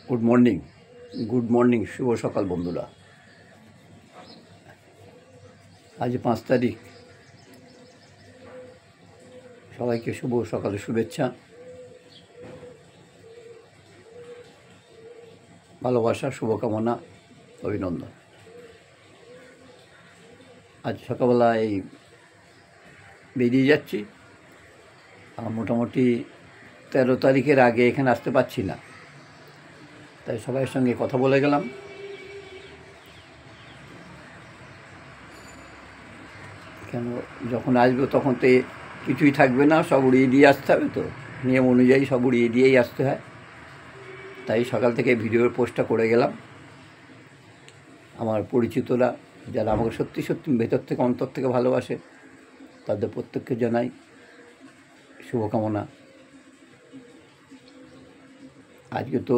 Good morning শুভ সকাল বন্ধুরা। আজ 5 তারিখ, সবাইকে শুভ সকালের শুভেচ্ছা, ভালোবাসা, শুভকামনা, অভিনন্দন। আজ সকালবেলা বেরিয়ে যাচ্ছি। মোটামুটি 13 তারিখের আগে এখানে আসতে পারছি না, তাই সবাইয়ের সঙ্গে কথা বলে গেলাম। কেন যখন আসবো তখন তো কিছুই থাকবে না, সব উড়িয়ে দিয়ে আসতে হবে, তো নিয়ম অনুযায়ী সব উড়িয়ে দিয়েই আসতে হয়। তাই সকাল থেকে ভিডিওর পোস্টটা করে গেলাম। আমার পরিচিতরা যারা আমাকে সত্যি সত্যি ভেতর থেকে অন্তর থেকে ভালোবাসে, তাদের প্রত্যেককে জানাই শুভকামনা। আজকে তো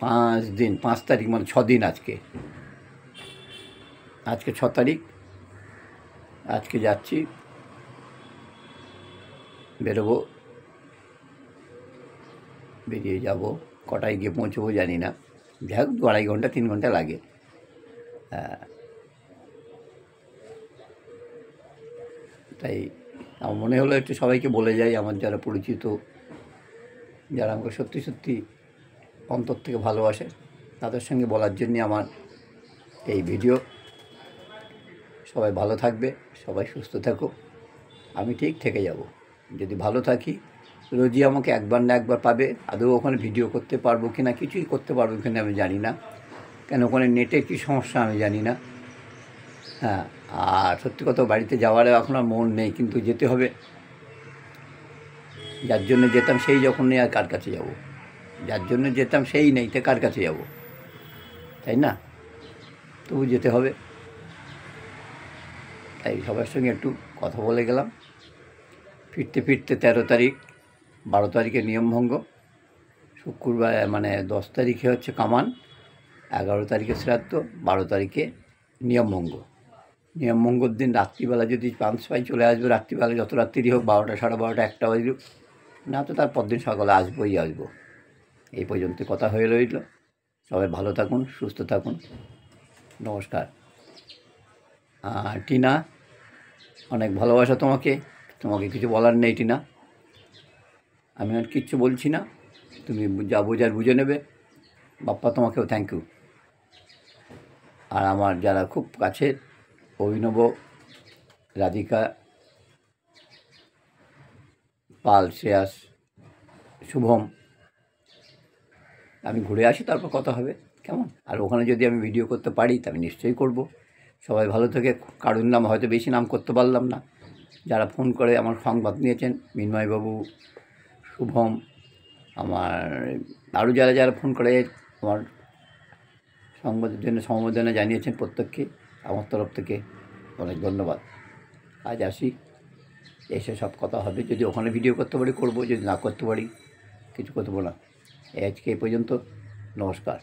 5 তারিখ, মানে 6 দিন। আজকে 6 তারিখ। আজকে যাচ্ছি, বেরিয়ে যাব। কটায় গিয়ে পৌঁছবো জানি না, যাই হোক 2-2.5 ঘন্টা 3 ঘন্টা লাগে। তাই আমার মনে হলো একটু সবাইকে বলে যাই, আমার যারা পরিচিত, যারা আমাকে সত্যি সত্যি অন্তর থেকে ভালোবাসে, তাদের সঙ্গে বলার জন্যে আমার এই ভিডিও। সবাই ভালো থাকবে, সবাই সুস্থ থাকো, আমি ঠিক থেকে যাব। যদি ভালো থাকি, রোজই আমাকে একবার না একবার পাবে। আদৌ ওখানে ভিডিও করতে পারবো কি না, কিছুই করতে পারবো কি না আমি জানি না, কেন ওখানে নেটের কী সমস্যা আমি জানি না। হ্যাঁ, আর সত্যি কথা, বাড়িতে যাওয়ার এখন আর মন নেই, কিন্তু যেতে হবে। যার জন্য যেতাম সেই যখন নেই, আর কার কাছে যাব? যার জন্য যেতাম সেই নেই, তো কার কাছে যাব? তাই না? তবু যেতে হবে। তাই সবার সঙ্গে একটু কথা বলে গেলাম। ফিরতে 13 তারিখ, 12 তারিখে নিয়মভঙ্গ, শুক্রবার মানে 10 তারিখে হচ্ছে কামান, 11 তারিখে শ্রাদ্ধ, 12 তারিখে নিয়মভঙ্গর দিন রাত্রিবেলা যদি চান্স পাই চলে আসবো। রাত্রিবেলা যত রাত্রি হোক, 12টা, 12:30, 1টা বাজুক না, তো তারপর দিন সকালে আসবো। এই পর্যন্ত কথা হয়ে রইল। সবাই ভালো থাকুন, সুস্থ থাকুন, নমস্কার। টিনা, অনেক ভালোবাসা তোমাকে কিছু বলার নেই টিনা, আমি আর কিচ্ছু বলছি না, তুমি যা বোঝার বুঝে নেবে। বাপ্পা, তোমাকেও থ্যাংক ইউ। আর আমার যারা খুব কাছের, অভিনব, রাধিকা, পাল, শ্রেয়াস, শুভম, আমি ঘুরে আসি, তারপর কথা হবে, কেমন? আর ওখানে যদি আমি ভিডিও করতে পারি তা আমি নিশ্চয়ই করব। সবাই ভালো থেকে, কারোর নাম হয়তো বেশি নাম করতে পারলাম না, যারা ফোন করে আমার সংবাদ নিয়েছেন, মিন্ময়বাবু, শুভম, আমার আরও যারা ফোন করে আমার সংবাদের জন্য সমবেদনা জানিয়েছেন, প্রত্যেককে আমার তরফ থেকে অনেক ধন্যবাদ। আজ আসি, এসে সব কথা হবে। যদি ওখানে ভিডিও করতে পারি করব, যদি না করতে পারি কিছু করতে না। আজকে এই পর্যন্ত, নমস্কার।